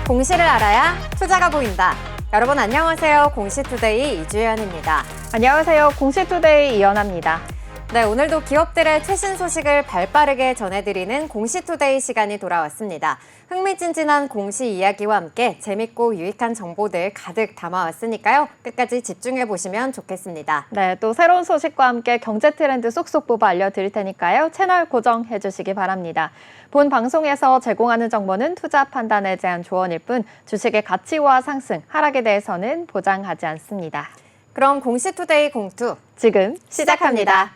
공시를 알아야 투자가 보인다. 여러분 안녕하세요. 공시투데이 이주연입니다. 안녕하세요. 공시투데이 이연아입니다. 네, 오늘도 기업들의 최신 소식을 발빠르게 전해드리는 공시투데이 시간이 돌아왔습니다. 흥미진진한 공시 이야기와 함께 재밌고 유익한 정보들 가득 담아왔으니까요. 끝까지 집중해보시면 좋겠습니다. 네, 또 새로운 소식과 함께 경제 트렌드 쏙쏙 뽑아 알려드릴 테니까요. 채널 고정해주시기 바랍니다. 본 방송에서 제공하는 정보는 투자 판단에 대한 조언일 뿐 주식의 가치와 상승, 하락에 대해서는 보장하지 않습니다. 그럼 공시투데이 공투 지금 시작합니다.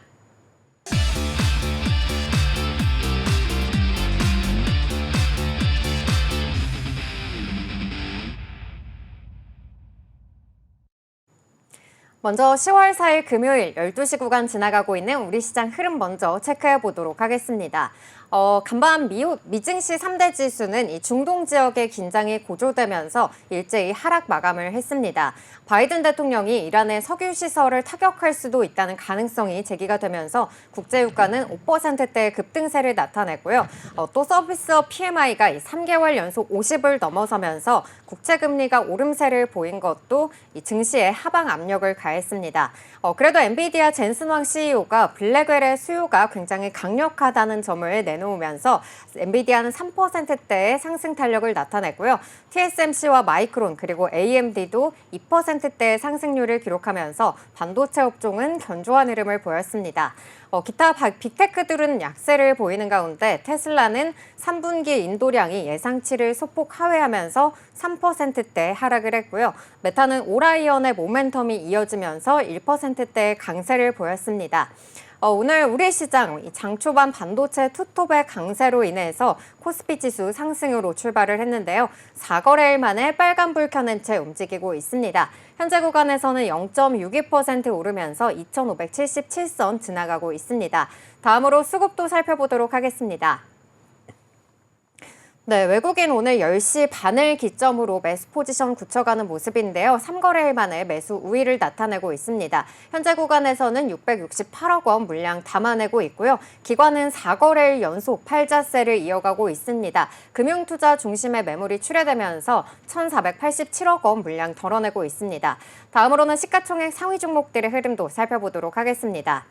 먼저 10월 4일 금요일 12시 구간 지나가고 있는 우리 시장 흐름 먼저 체크해 보도록 하겠습니다. 간밤 미증시 3대 지수는 이 중동 지역의 긴장이 고조되면서 일제히 하락 마감을 했습니다. 바이든 대통령이 이란의 석유 시설을 타격할 수도 있다는 가능성이 제기가 되면서 국제유가는 5%대의 급등세를 나타냈고요. 또 서비스업 PMI가 3개월 연속 50을 넘어서면서 국채금리가 오름세를 보인 것도 이 증시에 하방 압력을 가했습니다. 그래도 엔비디아 젠슨 왕 CEO가 블랙웰의 수요가 굉장히 강력하다는 점을 내놓으면서 엔비디아는 3%대의 상승 탄력을 나타냈고요. TSMC와 마이크론 그리고 AMD도 2%대의 상승률을 기록하면서 반도체 업종은 견조한 흐름을 보였습니다. 기타 빅테크들은 약세를 보이는 가운데 테슬라는 3분기 인도량이 예상치를 소폭 하회하면서 3%대 하락을 했고요. 메타는 오라이언의 모멘텀이 이어지면서 1%대의 강세를 보였습니다. 오늘 우리 시장 장 초반 반도체 투톱의 강세로 인해서 코스피 지수 상승으로 출발을 했는데요. 4거래일 만에 빨간불 켜낸 채 움직이고 있습니다. 현재 구간에서는 0.62% 오르면서 2,577선 지나가고 있습니다. 다음으로 수급도 살펴보도록 하겠습니다. 네, 외국인 오늘 10시 반을 기점으로 매수 포지션 굳혀가는 모습인데요. 3거래일 만에 매수 우위를 나타내고 있습니다. 현재 구간에서는 668억 원 물량 담아내고 있고요. 기관은 4거래일 연속 팔자세를 이어가고 있습니다. 금융투자 중심의 매물이 출회되면서 1,487억 원 물량 덜어내고 있습니다. 다음으로는 시가총액 상위 종목들의 흐름도 살펴보도록 하겠습니다.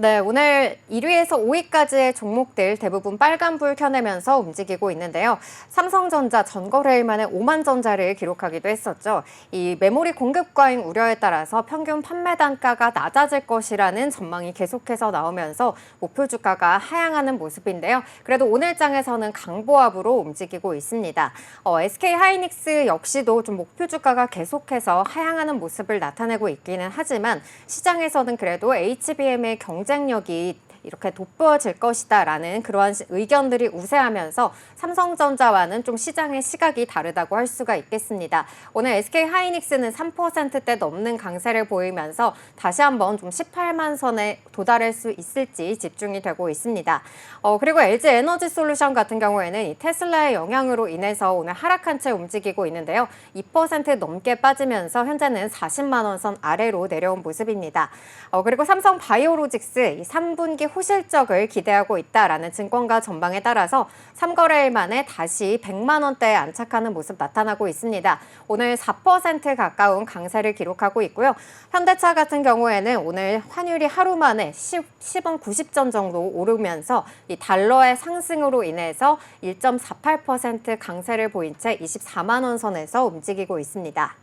네, 오늘 1위에서 5위까지의 종목들 대부분 빨간불 켜내면서 움직이고 있는데요. 삼성전자 전거래일 만에 5만 전자를 기록하기도 했었죠. 이 메모리 공급 과잉 우려에 따라서 평균 판매 단가가 낮아질 것이라는 전망이 계속해서 나오면서 목표 주가가 하향하는 모습인데요. 그래도 오늘 장에서는 강보합으로 움직이고 있습니다. SK하이닉스 역시도 좀 목표 주가가 계속해서 하향하는 모습을 나타내고 있기는 하지만 시장에서는 그래도 HBM의 경쟁력이 이렇게 돋보여질 것이다라는 그러한 의견들이 우세하면서 삼성전자와는 좀 시장의 시각이 다르다고 할 수가 있겠습니다. 오늘 SK하이닉스는 3%대 넘는 강세를 보이면서 다시 한번 좀 18만 선에 도달할 수 있을지 집중이 되고 있습니다. 그리고 LG에너지솔루션 같은 경우에는 이 테슬라의 영향으로 인해서 오늘 하락한 채 움직이고 있는데요. 2% 넘게 빠지면서 현재는 40만 원 선 아래로 내려온 모습입니다. 그리고 삼성바이오로직스 이 3분기 호실적을 기대하고 있다라는 증권가 전망에 따라서 3거래일 만에 다시 100만 원대에 안착하는 모습 나타나고 있습니다. 오늘 4% 가까운 강세를 기록하고 있고요. 현대차 같은 경우에는 오늘 환율이 하루 만에 10원 90전 정도 오르면서 이 달러의 상승으로 인해서 1.48% 강세를 보인 채 24만 원 선에서 움직이고 있습니다.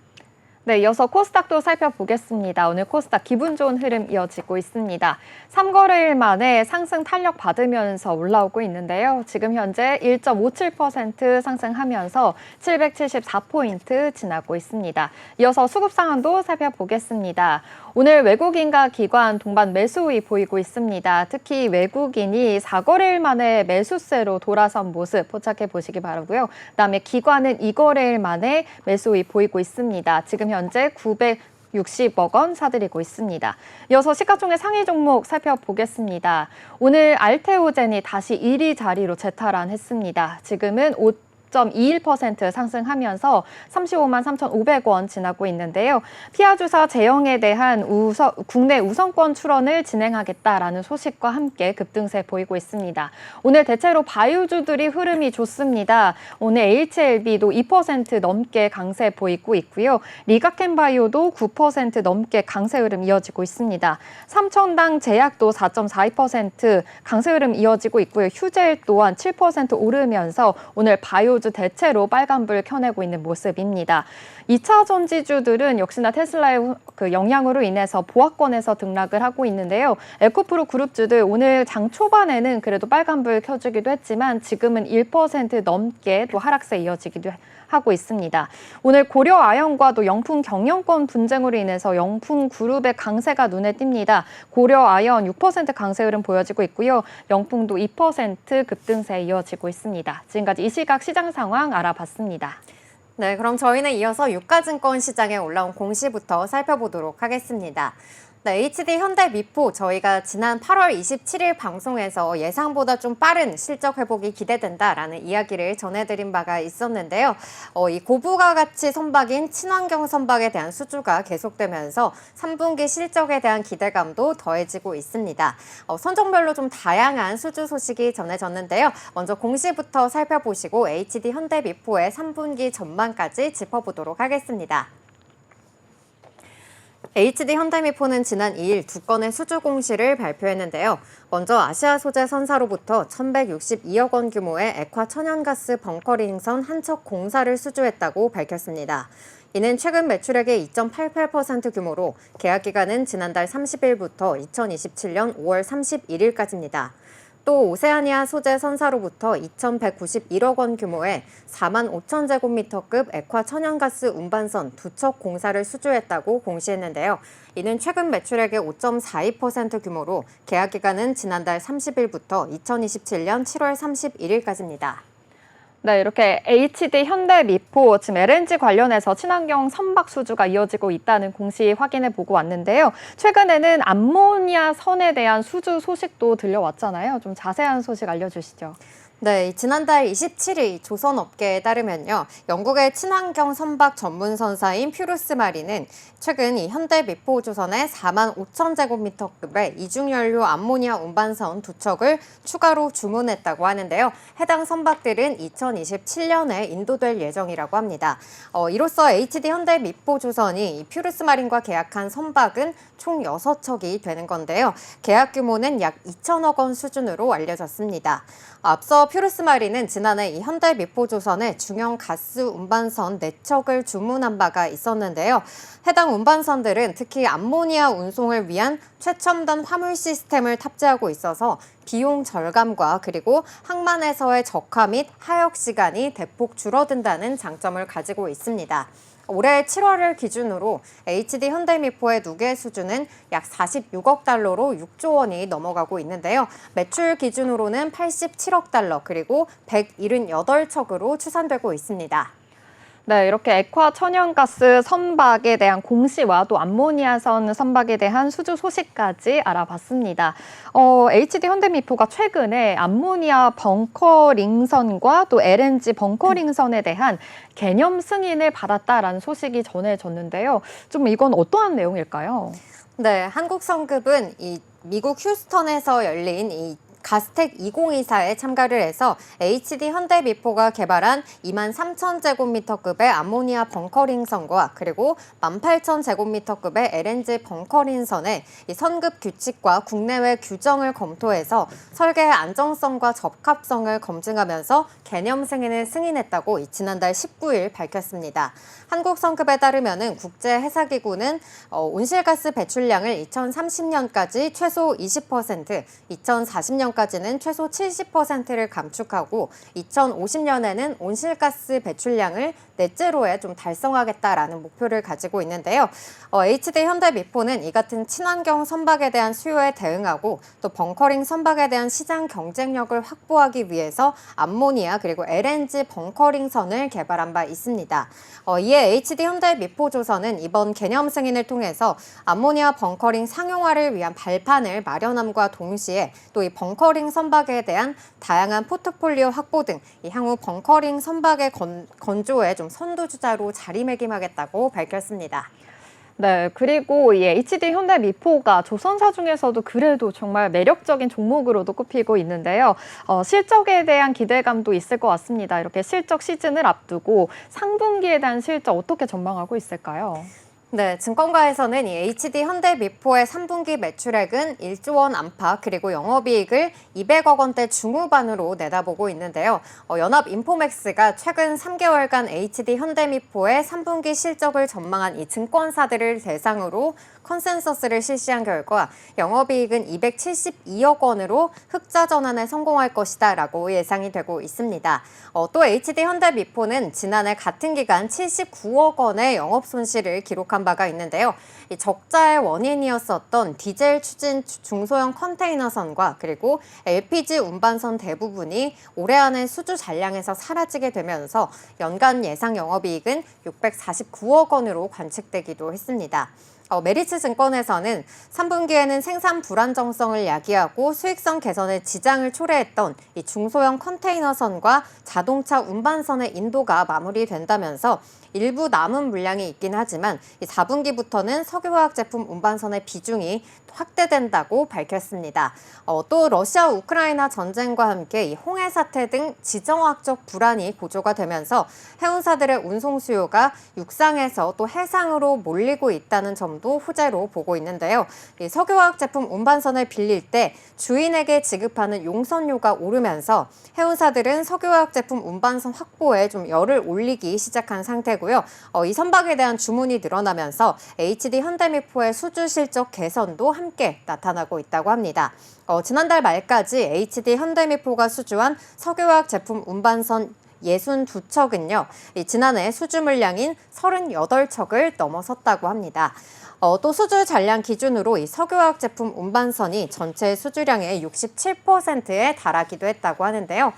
네, 이어서 코스닥도 살펴보겠습니다. 오늘 코스닥 기분 좋은 흐름 이어지고 있습니다. 3거래일 만에 상승 탄력 받으면서 올라오고 있는데요. 지금 현재 1.57% 상승하면서 774포인트 지나고 있습니다. 이어서 수급 상황도 살펴보겠습니다. 오늘 외국인과 기관 동반 매수 우위 보이고 있습니다. 특히 외국인이 4거래일 만에 매수세로 돌아선 모습 포착해 보시기 바라고요. 그다음에 기관은 2거래일 만에 매수 우위 보이고 있습니다. 지금 현재 960억 원 사들이고 있습니다. 이어서 시가총액 상위 종목 살펴보겠습니다. 오늘 알테오젠이 다시 1위 자리로 재탈환했습니다. 지금은 6.21% 상승하면서 35만 3,500원 지나고 있는데요. 피하주사 제형에 대한 국내 우선권 출원을 진행하겠다라는 소식과 함께 급등세 보이고 있습니다. 오늘 대체로 바이오주들이 흐름이 좋습니다. 오늘 HLB도 2% 넘게 강세 보이고 있고요. 리가켄바이오도 9% 넘게 강세 흐름 이어지고 있습니다. 삼천당 제약도 4.42% 강세 흐름 이어지고 있고요. 휴젤 또한 7% 오르면서 오늘 바이오주 대체로 빨간불 켜내고 있는 모습입니다. 2차 전지주들은 역시나 테슬라의 그 영향으로 인해서 보합권에서 등락을 하고 있는데요. 에코프로 그룹주들 오늘 장 초반에는 그래도 빨간불 켜주기도 했지만 지금은 1% 넘게 또 하락세 이어지기도 하고 있습니다. 오늘 고려아연과 또 영풍 경영권 분쟁으로 인해서 영풍 그룹의 강세가 눈에 띕니다. 고려아연 6% 강세 흐름 보여지고 있고요. 영풍도 2% 급등세 이어지고 있습니다. 지금까지 이 시각 시장 상황 알아봤습니다. 네, 그럼 저희는 이어서 유가증권 시장에 올라온 공시부터 살펴보도록 하겠습니다. 네, HD 현대미포 저희가 지난 8월 27일 방송에서 예상보다 좀 빠른 실적 회복이 기대된다라는 이야기를 전해드린 바가 있었는데요. 이 고부가 가치 선박인 친환경 선박에 대한 수주가 계속되면서 3분기 실적에 대한 기대감도 더해지고 있습니다. 선종별로 좀 다양한 수주 소식이 전해졌는데요. 먼저 공시부터 살펴보시고 HD 현대미포의 3분기 전망까지 짚어보도록 하겠습니다. HD 현대미포는 지난 2일 두 건의 수주 공시를 발표했는데요. 먼저 아시아 소재 선사로부터 1,162억 원 규모의 액화 천연가스 벙커링선 한 척 공사를 수주했다고 밝혔습니다. 이는 최근 매출액의 2.88% 규모로 계약 기간은 지난달 30일부터 2027년 5월 31일까지입니다. 또 오세아니아 소재 선사로부터 2,191억 원 규모의 4만 5천 제곱미터급 액화 천연가스 운반선 두 척 공사를 수주했다고 공시했는데요. 이는 최근 매출액의 5.42% 규모로 계약 기간은 지난달 30일부터 2027년 7월 31일까지입니다. 네, 이렇게 HD 현대미포 지금 LNG 관련해서 친환경 선박 수주가 이어지고 있다는 공시 확인해 보고 왔는데요. 최근에는 암모니아 선에 대한 수주 소식도 들려왔잖아요. 좀 자세한 소식 알려주시죠. 네, 지난달 27일 조선업계에 따르면요. 영국의 친환경 선박 전문 선사인 퓨루스마린은 최근 이 현대미포조선의 4만 5천 제곱미터급의 이중연료 암모니아 운반선 두 척을 추가로 주문했다고 하는데요. 해당 선박들은 2027년에 인도될 예정이라고 합니다. 이로써 HD 현대미포조선이 이 퓨루스마린과 계약한 선박은 총 6척이 되는 건데요. 계약 규모는 약 2천억 원 수준으로 알려졌습니다. 앞서 퓨루스마린은 지난해 이 현대미포조선에 중형 가스 운반선 4척을 주문한 바가 있었는데요. 해당 운반선들은 특히 암모니아 운송을 위한 최첨단 화물 시스템을 탑재하고 있어서 비용 절감과 그리고 항만에서의 적화 및 하역 시간이 대폭 줄어든다는 장점을 가지고 있습니다. 올해 7월을 기준으로 HD 현대미포의 누계 수준은 약 46억 달러로 6조 원이 넘어가고 있는데요. 매출 기준으로는 87억 달러 그리고 178척으로 추산되고 있습니다. 네, 이렇게 액화 천연가스 선박에 대한 공시와 또 암모니아선 선박에 대한 수주 소식까지 알아봤습니다. HD 현대미포가 최근에 암모니아 벙커링선과 또 LNG 벙커링선에 대한 개념 승인을 받았다라는 소식이 전해졌는데요. 좀 이건 어떠한 내용일까요? 네, 한국성급은 이 미국 휴스턴에서 열린 이 가스텍 2024에 참가를 해서 HD 현대미포가 개발한 2만 3천 제곱미터급의 암모니아 벙커링선과 그리고 18,000 제곱미터급의 LNG 벙커링선의 이 선급 규칙과 국내외 규정을 검토해서 설계의 안정성과 적합성을 검증하면서 개념 승인을 승인했다고 지난달 19일 밝혔습니다. 한국성급에 따르면은 국제해사기구는 온실가스 배출량을 2030년까지 최소 20%, 2040년까지는 최소 70%를 감축하고 2050년에는 온실가스 배출량을 넷제로에 좀 달성하겠다라는 목표를 가지고 있는데요. HD 현대미포는 이 같은 친환경 선박에 대한 수요에 대응하고 또 벙커링 선박에 대한 시장 경쟁력을 확보하기 위해서 암모니아 그리고 LNG 벙커링선을 개발한 바 있습니다. 이에 HD 현대미포조선은 이번 개념 승인을 통해서 암모니아 벙커링 상용화를 위한 발판을 마련함과 동시에 또 이 벙커 벙커링 선박에 대한 다양한 포트폴리오 확보 등 이 향후 벙커링 선박의 건조에 좀 선두주자로 자리매김하겠다고 밝혔습니다. 네, 그리고 이 HD 현대미포가 조선사 중에서도 그래도 정말 매력적인 종목으로도 꼽히고 있는데요. 실적에 대한 기대감도 있을 것 같습니다. 이렇게 실적 시즌을 앞두고 상분기에 대한 실적 어떻게 전망하고 있을까요? 네, 증권가에서는 이 HD 현대미포의 3분기 매출액은 1조 원 안팎 그리고 영업이익을 200억 원대 중후반으로 내다보고 있는데요. 연합인포맥스가 최근 3개월간 HD 현대미포의 3분기 실적을 전망한 이 증권사들을 대상으로 컨센서스를 실시한 결과 영업이익은 272억 원으로 흑자 전환에 성공할 것이다라고 예상이 되고 있습니다. 또 HD 현대미포는 지난해 같은 기간 79억 원의 영업 손실을 기록한 바가 있는데요. 이 적자의 원인이었었던 디젤 추진 중소형 컨테이너선과 그리고 LPG 운반선 대부분이 올해 안에 수주 잔량에서 사라지게 되면서 연간 예상 영업이익은 649억 원으로 관측되기도 했습니다. 메리츠 증권에서는 3분기에는 생산 불안정성을 야기하고 수익성 개선에 지장을 초래했던 이 중소형 컨테이너선과 자동차 운반선의 인도가 마무리된다면서 일부 남은 물량이 있긴 하지만 이 4분기부터는 석유화학 제품 운반선의 비중이 확대된다고 밝혔습니다. 또 러시아 우크라이나 전쟁과 함께 이 홍해 사태 등 지정학적 불안이 고조가 되면서 해운사들의 운송 수요가 육상에서 또 해상으로 몰리고 있다는 점도 호재로 보고 있는데요. 이 석유화학 제품 운반선을 빌릴 때 주인에게 지급하는 용선료가 오르면서 해운사들은 석유화학 제품 운반선 확보에 좀 열을 올리기 시작한 상태고요. 이 선박에 대한 주문이 늘어나면서 HD 현대미포의 수주 실적 개선도 함께 나타나고 있다고 합니다. 지난달 말까지 HD 현대미포가 수주한 석유화학 제품 운반선 62척은요, 지난해 수주 물량인 38척을 넘어섰다고 합니다. 또 수주 잔량 기준으로 이 석유화학 제품 운반선이 전체 수주량의 67%에 달하기도 했다고 하는데요.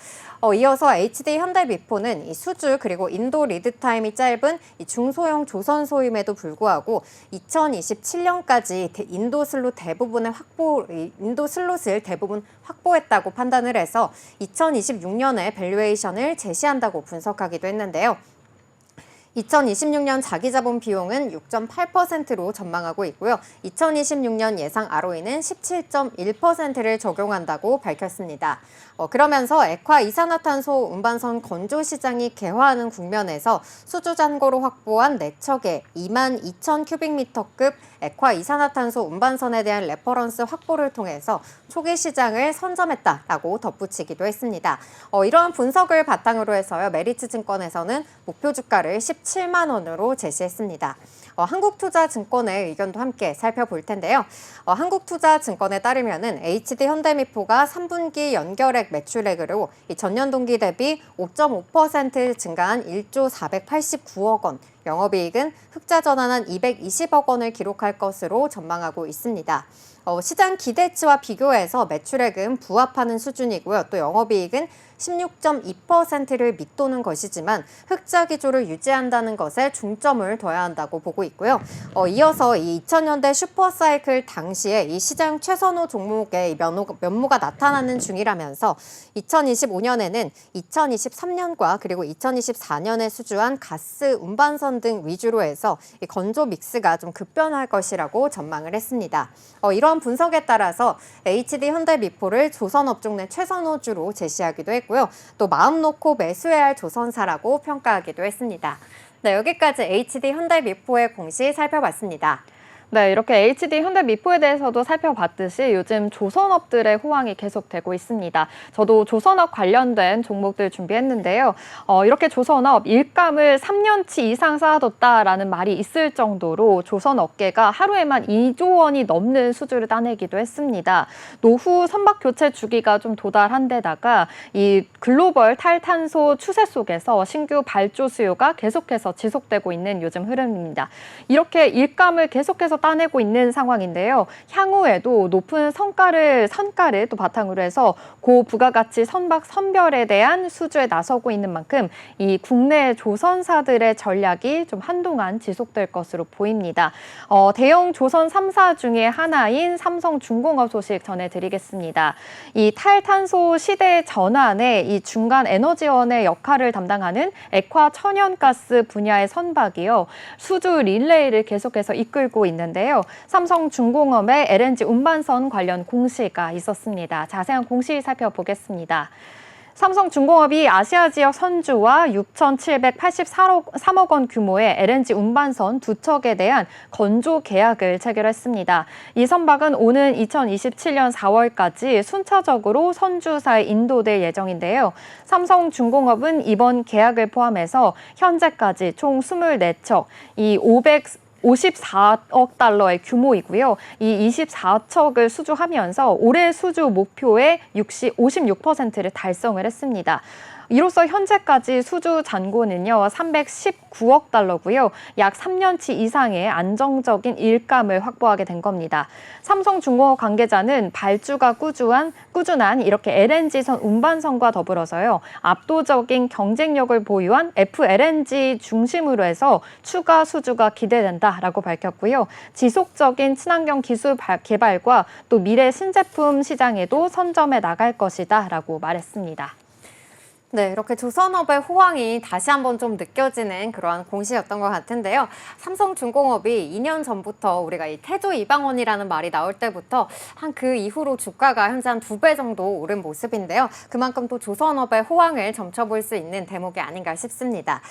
이어서 HD 현대미포는 이 수주 그리고 인도 리드타임이 짧은 이 중소형 조선소임에도 불구하고 2027년까지 인도 슬롯을 대부분 확보했다고 판단을 해서 2026년에 밸류에이션을 제시한다고 분석하기도 했는데요. 2026년 자기자본 비용은 6.8%로 전망하고 있고요. 2026년 예상 ROE는 17.1%를 적용한다고 밝혔습니다. 그러면서 액화 이산화탄소 운반선 건조 시장이 개화하는 국면에서 수주 잔고로 확보한 4척의 22,000 큐빅미터급 액화 이산화탄소 운반선에 대한 레퍼런스 확보를 통해서 초기 시장을 선점했다라고 덧붙이기도 했습니다. 이러한 분석을 바탕으로 해서요, 메리츠 증권에서는 목표 주가를 17만 원으로 제시했습니다. 한국투자증권의 의견도 함께 살펴볼 텐데요. 한국투자증권에 따르면은 HD 현대미포가 3분기 연결액 매출액으로 전년 동기 대비 5.5% 증가한 1조 489억 원, 영업이익은 흑자 전환한 220억 원을 기록할 것으로 전망하고 있습니다. 시장 기대치와 비교해서 매출액은 부합하는 수준이고요. 또 영업이익은 16.2%를 밑도는 것이지만 흑자 기조를 유지한다는 것에 중점을 둬야 한다고 보고 있고요. 이어서 이 2000년대 슈퍼사이클 당시에 이 시장 최선호 종목의 면모가 나타나는 중이라면서 2025년에는 2023년과 그리고 2024년에 수주한 가스 운반선 등 위주로 해서 이 건조 믹스가 좀 급변할 것이라고 전망을 했습니다. 이러한 분석에 따라서 HD 현대미포를 조선업종 내 최선호주로 제시하기도 했고요. 또 마음 놓고 매수해야 할 조선사라고 평가하기도 했습니다. 네, 여기까지 HD 현대미포의 공시 살펴봤습니다. 네, 이렇게 HD 현대미포에 대해서도 살펴봤듯이 요즘 조선업들의 호황이 계속되고 있습니다. 저도 조선업 관련된 종목들 준비했는데요. 이렇게 조선업 일감을 3년치 이상 쌓아뒀다라는 말이 있을 정도로 조선업계가 하루에만 2조 원이 넘는 수주를 따내기도 했습니다. 노후 선박 교체 주기가 좀 도달한 데다가 이 글로벌 탈탄소 추세 속에서 신규 발주 수요가 계속해서 지속되고 있는 요즘 흐름입니다. 이렇게 일감을 계속해서 따내고 있는 상황인데요. 향후에도 높은 선가를 또 바탕으로 해서 고부가가치 선박 선별에 대한 수주에 나서고 있는 만큼 이 국내 조선사들의 전략이 좀 한동안 지속될 것으로 보입니다. 대형 조선 3사 중에 하나인 삼성중공업 소식 전해드리겠습니다. 이 탈탄소 시대 전환에 이 중간 에너지원의 역할을 담당하는 액화 천연가스 분야의 선박이요. 수주 릴레이를 계속해서 이끌고 있는데요. 삼성중공업의 LNG 운반선 관련 공시가 있었습니다. 자세한 공시 살펴보겠습니다. 삼성중공업이 아시아 지역 선주와 6,783억 원 규모의 LNG 운반선 2척에 대한 건조 계약을 체결했습니다. 이 선박은 오는 2027년 4월까지 순차적으로 선주사에 인도될 예정인데요. 삼성중공업은 이번 계약을 포함해서 현재까지 총 24척, 이 54억 달러의 규모이고요. 이 24척을 수주하면서 올해 수주 목표의 56%를 달성을 했습니다. 이로써 현재까지 수주 잔고는요, 319억 달러고요. 약 3년치 이상의 안정적인 일감을 확보하게 된 겁니다. 삼성중공업 관계자는 발주가 꾸준한 이렇게 LNG선 운반선과 더불어서요, 압도적인 경쟁력을 보유한 FLNG 중심으로 해서 추가 수주가 기대된다라고 밝혔고요. 지속적인 친환경 기술 개발과 또 미래 신제품 시장에도 선점해 나갈 것이다라고 말했습니다. 네, 이렇게 조선업의 호황이 다시 한번 좀 느껴지는 그러한 공시였던 것 같은데요. 삼성중공업이 2년 전부터 우리가 이 태조 이방원이라는 말이 나올 때부터 한 그 이후로 주가가 현재 한 2배 정도 오른 모습인데요. 그만큼 또 조선업의 호황을 점쳐볼 수 있는 대목이 아닌가 싶습니다.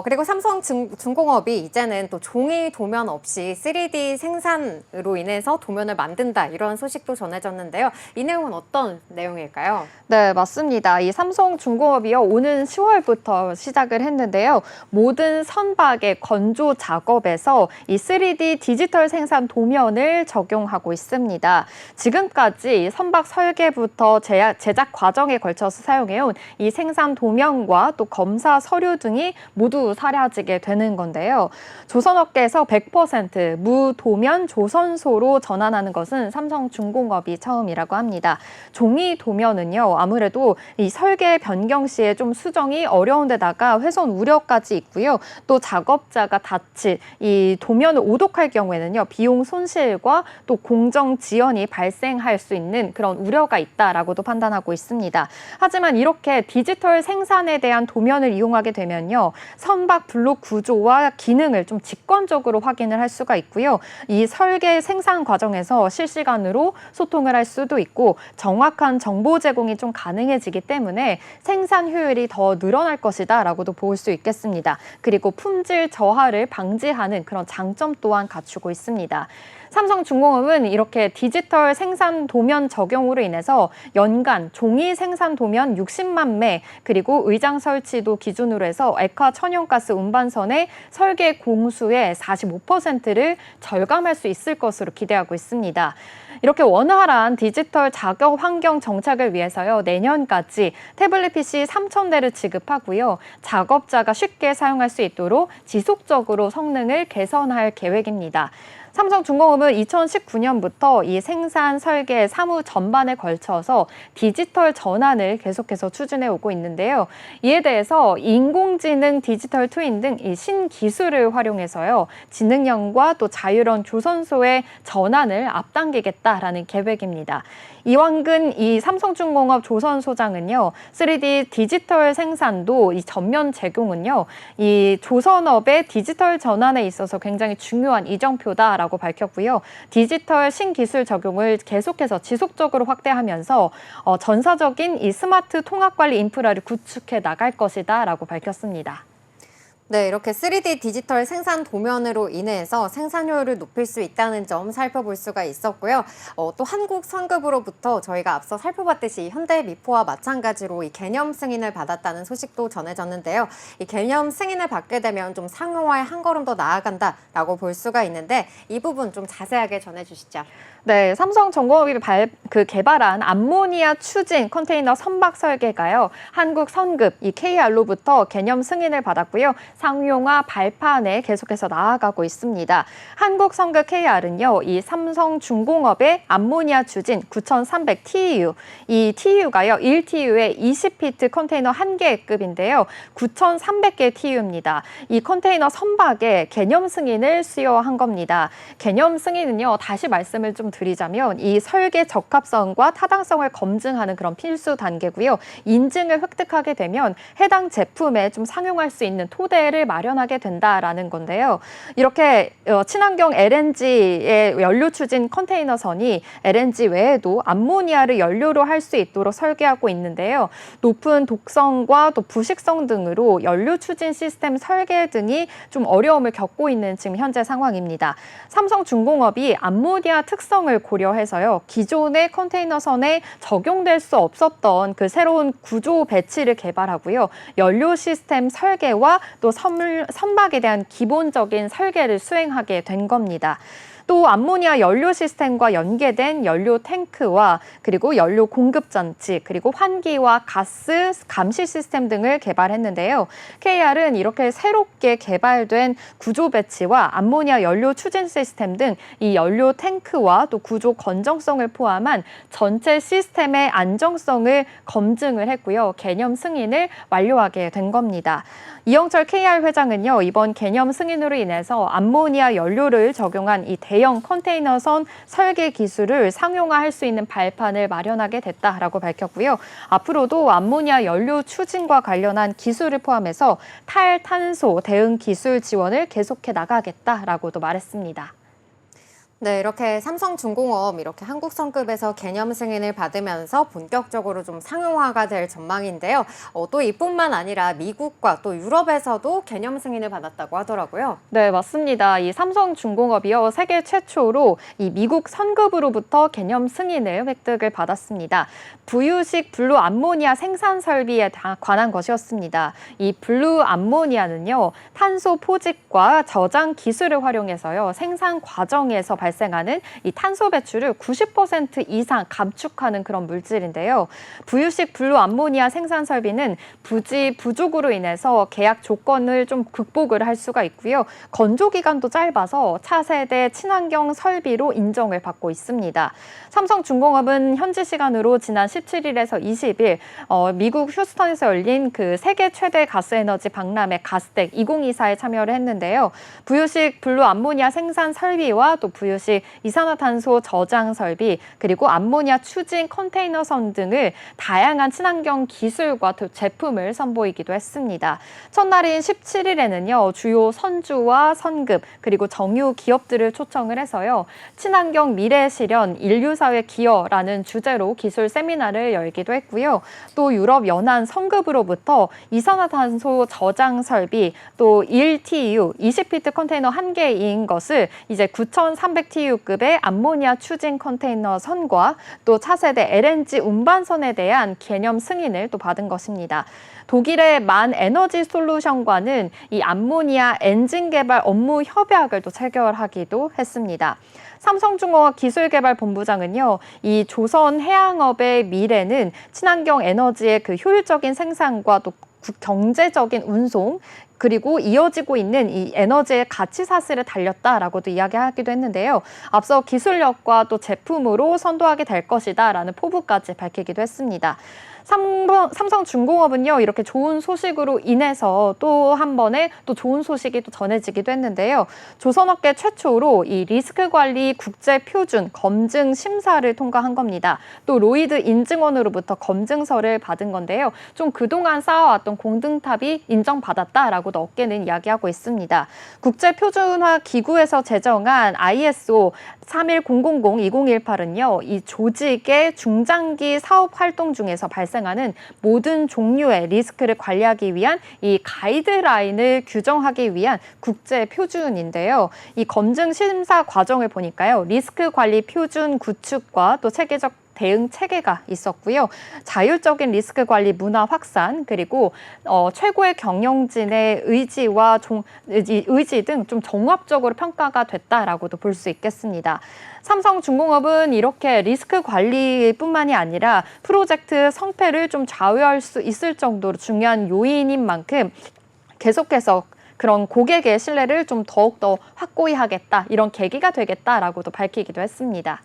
그리고 삼성중공업이 이제는 또 종이 도면 없이 3D 생산으로 인해서 도면을 만든다, 이런 소식도 전해졌는데요. 이 내용은 어떤 내용일까요? 네, 맞습니다. 이 삼성중공업이요, 오는 10월부터 시작을 했는데요. 모든 선박의 건조 작업에서 이 3D 디지털 생산 도면을 적용하고 있습니다. 지금까지 선박 설계부터 제작 과정에 걸쳐서 사용해온 이 생산 도면과 또 검사 서류 등이 모두 사라지게 되는 건데요. 조선업계에서 100% 무도면 조선소로 전환하는 것은 삼성중공업이 처음이라고 합니다. 종이 도면은요, 아무래도 이 설계 변경 시에 좀 수정이 어려운 데다가 훼손 우려까지 있고요. 또 작업자가 다칠 이 도면을 오독할 경우에는요, 비용 손실과 또 공정 지연이 발생할 수 있는 그런 우려가 있다라고도 판단하고 있습니다. 하지만 이렇게 디지털 생산에 대한 도면을 이용하게 되면요, 선박 블록 구조와 기능을 좀 직관적으로 확인을 할 수가 있고요. 이 설계 생산 과정에서 실시간으로 소통을 할 수도 있고 정확한 정보 제공이 좀 가능해지기 때문에 생산 효율이 더 늘어날 것이다라고도 볼 수 있겠습니다. 그리고 품질 저하를 방지하는 그런 장점 또한 갖추고 있습니다. 삼성중공업은 이렇게 디지털 생산 도면 적용으로 인해서 연간 종이 생산 도면 60만 매, 그리고 의장 설치도 기준으로 해서 액화 천연가스 운반선의 설계 공수의 45%를 절감할 수 있을 것으로 기대하고 있습니다. 이렇게 원활한 디지털 작업 환경 정착을 위해서요, 내년까지 태블릿 PC 3,000대를 지급하고요, 작업자가 쉽게 사용할 수 있도록 지속적으로 성능을 개선할 계획입니다. 삼성중공업은 2019년부터 이 생산, 설계, 사무 전반에 걸쳐서 디지털 전환을 계속해서 추진해 오고 있는데요. 이에 대해서 인공지능, 디지털 트윈 등 이 신기술을 활용해서요, 지능형과 또 자유로운 조선소의 전환을 앞당기겠다라는 계획입니다. 이완근 이 삼성중공업 조선소장은요, 3D 디지털 생산도 이 전면 제공은요, 이 조선업의 디지털 전환에 있어서 굉장히 중요한 이정표다라고 밝혔고요. 디지털 신기술 적용을 계속해서 지속적으로 확대하면서 전사적인 이 스마트 통합관리 인프라를 구축해 나갈 것이다라고 밝혔습니다. 네, 이렇게 3D 디지털 생산 도면으로 인해서 생산 효율을 높일 수 있다는 점 살펴볼 수가 있었고요. 또 한국 선급으로부터 저희가 앞서 살펴봤듯이 현대미포와 마찬가지로 이 개념 승인을 받았다는 소식도 전해졌는데요. 이 개념 승인을 받게 되면 좀 상용화에 한 걸음 더 나아간다라고 볼 수가 있는데 이 부분 좀 자세하게 전해주시죠. 네, 삼성중공업이 개발한 암모니아 추진 컨테이너 선박 설계가요, 한국 선급 이 KR로부터 개념 승인을 받았고요. 상용화 발판에 계속해서 나아가고 있습니다. 한국성급 KR은요, 이 삼성중공업의 암모니아 추진 9300TU, 이 TU가요, 1TU에 20피트 컨테이너 1개급인데요. 9300개 TU입니다. 이 컨테이너 선박에 개념 승인을 수여한 겁니다. 개념 승인은요, 다시 말씀을 좀 드리자면 이 설계 적합성과 타당성을 검증하는 그런 필수 단계고요. 인증을 획득하게 되면 해당 제품에 좀 상용할 수 있는 토대를 마련하게 된다라는 건데요. 이렇게 친환경 LNG의 연료 추진 컨테이너선이 LNG 외에도 암모니아를 연료로 할 수 있도록 설계하고 있는데요. 높은 독성과 또 부식성 등으로 연료 추진 시스템 설계 등이 좀 어려움을 겪고 있는 지금 현재 상황입니다. 삼성중공업이 암모니아 특성을 고려해서요. 기존의 컨테이너선에 적용될 수 없었던 그 새로운 구조 배치를 개발하고요. 연료 시스템 설계와 또 선박에 대한 기본적인 설계를 수행하게 된 겁니다. 또 암모니아 연료 시스템과 연계된 연료 탱크와 그리고 연료 공급 장치, 그리고 환기와 가스 감시 시스템 등을 개발했는데요. KR은 이렇게 새롭게 개발된 구조 배치와 암모니아 연료 추진 시스템 등 이 연료 탱크와 또 구조 건정성을 포함한 전체 시스템의 안정성을 검증을 했고요. 개념 승인을 완료하게 된 겁니다. 이영철 KR 회장은요, 이번 개념 승인으로 인해서 암모니아 연료를 적용한 이 대형 컨테이너선 설계 기술을 상용화할 수 있는 발판을 마련하게 됐다라고 밝혔고요. 앞으로도 암모니아 연료 추진과 관련한 기술을 포함해서 탈탄소 대응 기술 지원을 계속해 나가겠다라고도 말했습니다. 네, 이렇게 삼성중공업 이렇게 한국성급에서 개념 승인을 받으면서 본격적으로 좀 상용화가 될 전망인데요. 또 이뿐만 아니라 미국과 또 유럽에서도 개념 승인을 받았다고 하더라고요. 네, 맞습니다. 이 삼성중공업이요, 세계 최초로 이 미국 선급으로부터 개념 승인을 획득을 받았습니다. 부유식 블루 암모니아 생산 설비에 관한 것이었습니다. 이 블루 암모니아는요, 탄소 포집과 저장 기술을 활용해서요, 생산 과정에서 발생하는 이 탄소 배출을 90% 이상 감축하는 그런 물질인데요. 부유식 블루 암모니아 생산 설비는 부지 부족으로 인해서 계약 조건을 좀 극복을 할 수가 있고요. 건조 기간도 짧아서 차세대 친환경 설비로 인정을 받고 있습니다. 삼성중공업은 현지 시간으로 지난 17일에서 20일 미국 휴스턴에서 열린 그 세계 최대 가스에너지 박람회 가스텍 2024에 참여를 했는데요. 부유식 블루 암모니아 생산 설비와 또 부유식 이산화탄소 저장 설비, 그리고 암모니아 추진 컨테이너선 등을 다양한 친환경 기술과 제품을 선보이기도 했습니다. 첫날인 17일에는요, 주요 선주와 선급, 그리고 정유 기업들을 초청을 해서요, 친환경 미래 실현 인류사회 기여라는 주제로 기술 세미나를 열기도 했고요. 또 유럽 연안 선급으로부터 이산화탄소 저장 설비, 또 1TU 20피트 컨테이너 1개인 것을 이제 9300TU급의 암모니아 추진 컨테이너 선과 또 차세대 LNG 운반선에 대한 개념 승인을 또 받은 것입니다. 독일의 만 에너지 솔루션과는 이 암모니아 엔진 개발 업무 협약을 또 체결하기도 했습니다. 삼성중공업 기술개발본부장은요, 이 조선 해양업의 미래는 친환경 에너지의 그 효율적인 생산과 또 경제적인 운송, 그리고 이어지고 있는 이 에너지의 가치 사슬에 달렸다라고도 이야기하기도 했는데요. 앞서 기술력과 또 제품으로 선도하게 될 것이다라는 포부까지 밝히기도 했습니다. 삼성중공업은요, 이렇게 좋은 소식으로 인해서 또 한 번에 또 좋은 소식이 또 전해지기도 했는데요. 조선업계 최초로 이 리스크 관리 국제 표준 검증 심사를 통과한 겁니다. 또 로이드 인증원으로부터 검증서를 받은 건데요. 좀 그동안 쌓아왔던 공든탑이 인정받았다라고도 업계는 이야기하고 있습니다. 국제 표준화 기구에서 제정한 ISO 31000-2018은요, 이 조직의 중장기 사업 활동 중에서 발생하는 모든 종류의 리스크를 관리하기 위한 이 가이드라인을 규정하기 위한 국제 표준인데요. 이 검증 심사 과정을 보니까요, 리스크 관리 표준 구축과 또 체계적 대응 체계가 있었고요. 자율적인 리스크 관리 문화 확산, 그리고 최고의 경영진의 의지와 의지 등 좀 종합적으로 평가가 됐다라고도 볼 수 있겠습니다. 삼성중공업은 이렇게 리스크 관리뿐만이 아니라 프로젝트 성패를 좀 좌우할 수 있을 정도로 중요한 요인인 만큼 계속해서 그런 고객의 신뢰를 좀 더욱더 확고히 하겠다, 이런 계기가 되겠다라고도 밝히기도 했습니다.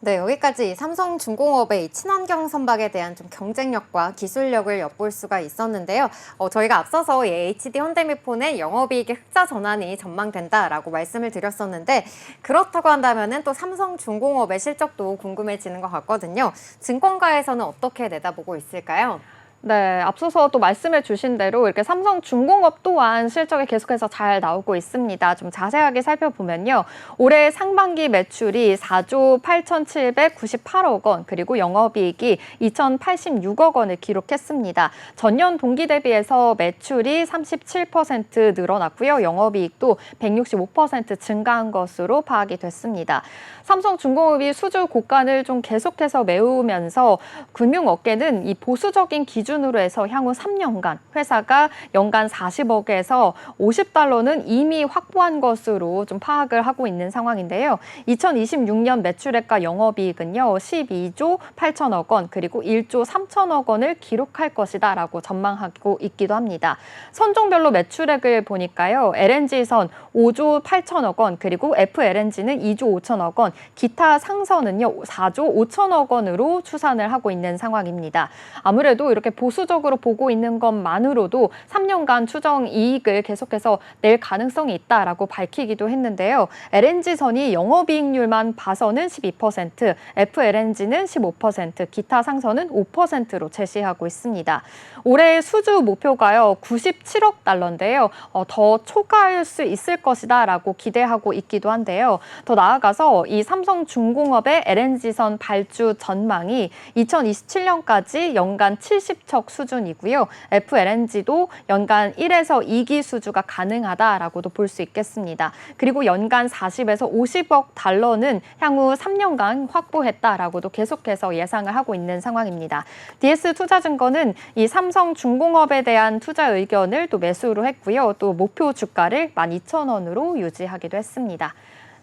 네, 여기까지 삼성중공업의 이 친환경 선박에 대한 좀 경쟁력과 기술력을 엿볼 수가 있었는데요. 저희가 앞서서 이 HD 현대미폰의 영업이익의 흑자 전환이 전망된다라고 말씀을 드렸었는데 그렇다고 한다면은 또 삼성중공업의 실적도 궁금해지는 것 같거든요. 증권가에서는 어떻게 내다보고 있을까요? 네, 앞서서 또 말씀해 주신 대로 이렇게 삼성중공업 또한 실적이 계속해서 잘 나오고 있습니다. 좀 자세하게 살펴보면요. 올해 상반기 매출이 4조 8,798억 원, 그리고 영업이익이 2,086억 원을 기록했습니다. 전년 동기 대비해서 매출이 37% 늘어났고요. 영업이익도 165% 증가한 것으로 파악이 됐습니다. 삼성중공업이 수주 곡간을 좀 계속해서 메우면서 금융업계는 이 보수적인 기준으로 해서 향후 3년간 회사가 연간 40억에서 50달러는 이미 확보한 것으로 좀 파악을 하고 있는 상황인데요. 2026년 매출액과 영업이익은요, 12조 8천억 원, 그리고 1조 3천억 원을 기록할 것이다라고 전망하고 있기도 합니다. 선종별로 매출액을 보니까요, LNG선 5조 8천억 원, 그리고 FLNG는 2조 5천억 원, 기타 상선은요 4조 5천억 원으로 추산을 하고 있는 상황입니다. 아무래도 이렇게 보수적으로 보고 있는 것만으로도 3년간 추정 이익을 계속해서 낼 가능성이 있다라고 밝히기도 했는데요. LNG선이 영업이익률만 봐서는 12%, FLNG는 15%, 기타 상선은 5%로 제시하고 있습니다. 올해 수주 목표가요 97억 달러인데요. 더 초과할 수 있을 것이다라고 기대하고 있기도 한데요. 더 나아가서 이 삼성중공업의 LNG선 발주 전망이 2027년까지 연간 70척 수준이고요. FLNG도 연간 1에서 2기 수주가 가능하다라고도 볼 수 있겠습니다. 그리고 연간 40에서 50억 달러는 향후 3년간 확보했다라고도 계속해서 예상을 하고 있는 상황입니다. DS투자증권은 이 삼성중공업에 대한 투자 의견을 또 매수로 했고요. 또 목표 주가를 12,000원으로 유지하기도 했습니다.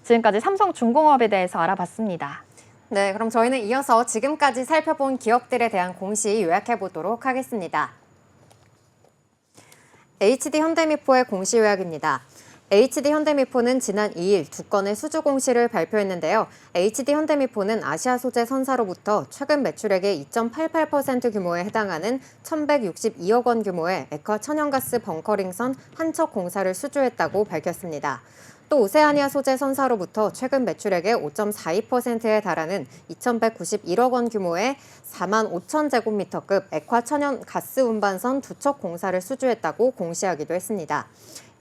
지금까지 삼성중공업에 대해서 알아봤습니다. 네, 그럼 저희는 이어서 지금까지 살펴본 기업들에 대한 공시 요약해 보도록 하겠습니다. HD 현대미포의 공시 요약입니다. HD 현대미포는 지난 2일 2건의 수주 공시를 발표했는데요. HD 현대미포는 아시아 소재 선사로부터 최근 매출액의 2.88% 규모에 해당하는 1,162억 원 규모의 액화 천연가스 벙커링선 한 척 공사를 수주했다고 밝혔습니다. 또 오세아니아 소재 선사로부터 최근 매출액의 5.42%에 달하는 2,191억 원 규모의 4만 5천 제곱미터급 액화 천연 가스 운반선 2척 공사를 수주했다고 공시하기도 했습니다.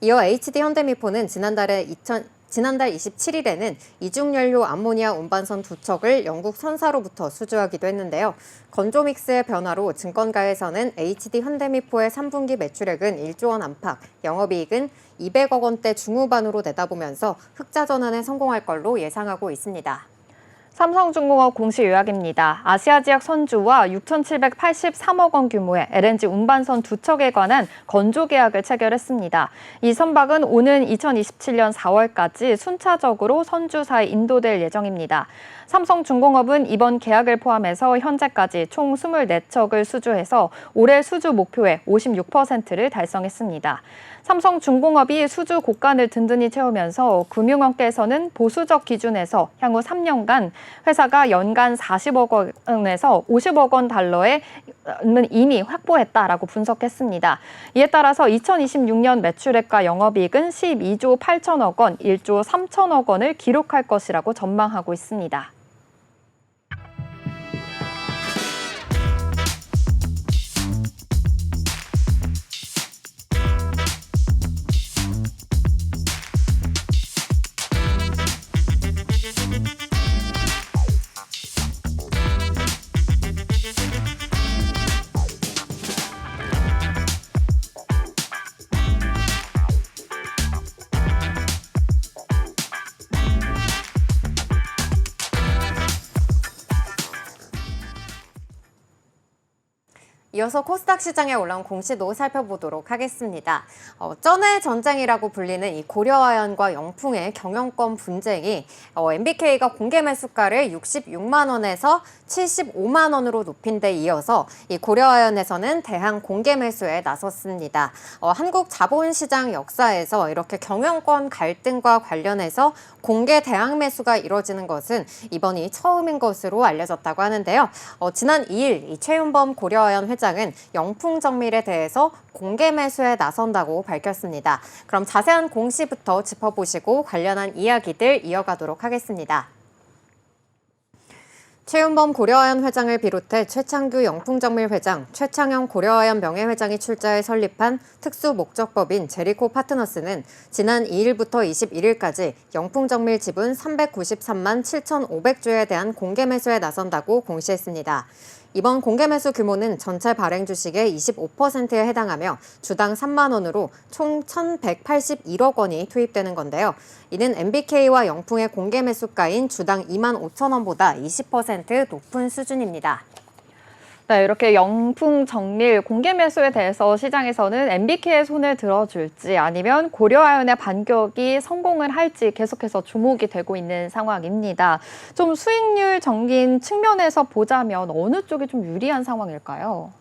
이어 HD 현대미포는 지난달 27일에는 이중연료 암모니아 운반선 2척을 영국 선사로부터 수주하기도 했는데요. 건조 믹스의 변화로 증권가에서는 HD 현대미포의 3분기 매출액은 1조 원 안팎, 영업이익은 200억 원대 중후반으로 내다보면서 흑자 전환에 성공할 걸로 예상하고 있습니다. 삼성중공업 공시 요약입니다. 아시아 지역 선주와 6,783억 원 규모의 LNG 운반선 2척에 관한 건조 계약을 체결했습니다. 이 선박은 오는 2027년 4월까지 순차적으로 선주사에 인도될 예정입니다. 삼성중공업은 이번 계약을 포함해서 현재까지 총 24척을 수주해서 올해 수주 목표의 56%를 달성했습니다. 삼성중공업이 수주 곡간을 든든히 채우면서 금융업계에서는 보수적 기준에서 향후 3년간 회사가 연간 40억 원에서 50억 원 달러의 이미 확보했다라고 분석했습니다. 이에 따라서 2026년 매출액과 영업이익은 12조 8천억 원, 1조 3천억 원을 기록할 것이라고 전망하고 있습니다. 이어서 코스닥 시장에 올라온 공시도 살펴보도록 하겠습니다. 쩐의 전쟁이라고 불리는 이 고려아연과 영풍의 경영권 분쟁이 MBK가 공개 매수가를 66만 원에서 75만 원으로 높인 데 이어서 이 고려아연에서는 대항 공개 매수에 나섰습니다. 한국 자본시장 역사에서 이렇게 경영권 갈등과 관련해서 공개 대항 매수가 이뤄지는 것은 이번이 처음인 것으로 알려졌다고 하는데요. 지난 2일 이 최윤범 고려아연 회장은 영풍정밀에 대해서 공개 매수에 나선다고 밝혔습니다. 그럼 자세한 공시부터 짚어보시고 관련한 이야기들 이어가도록 하겠습니다. 최윤범 고려아연 회장을 비롯해 최창규 영풍정밀 회장, 최창영 고려아연 명예회장이 출자해 설립한 특수목적법인 제리코 파트너스는 지난 2일부터 21일까지 영풍정밀 지분 393만 7,500주에 대한 공개 매수에 나선다고 공시했습니다. 이번 공개 매수 규모는 전체 발행 주식의 25%에 해당하며 주당 3만 원으로 총 1,181억 원이 투입되는 건데요. 이는 MBK와 영풍의 공개 매수가인 주당 2만 5천 원보다 20% 높은 수준입니다. 네, 이렇게 영풍 정밀 공개 매수에 대해서 시장에서는 MBK의 손을 들어줄지 아니면 고려아연의 반격이 성공을 할지 계속해서 주목이 되고 있는 상황입니다. 좀 수익률적인 측면에서 보자면 어느 쪽이 좀 유리한 상황일까요?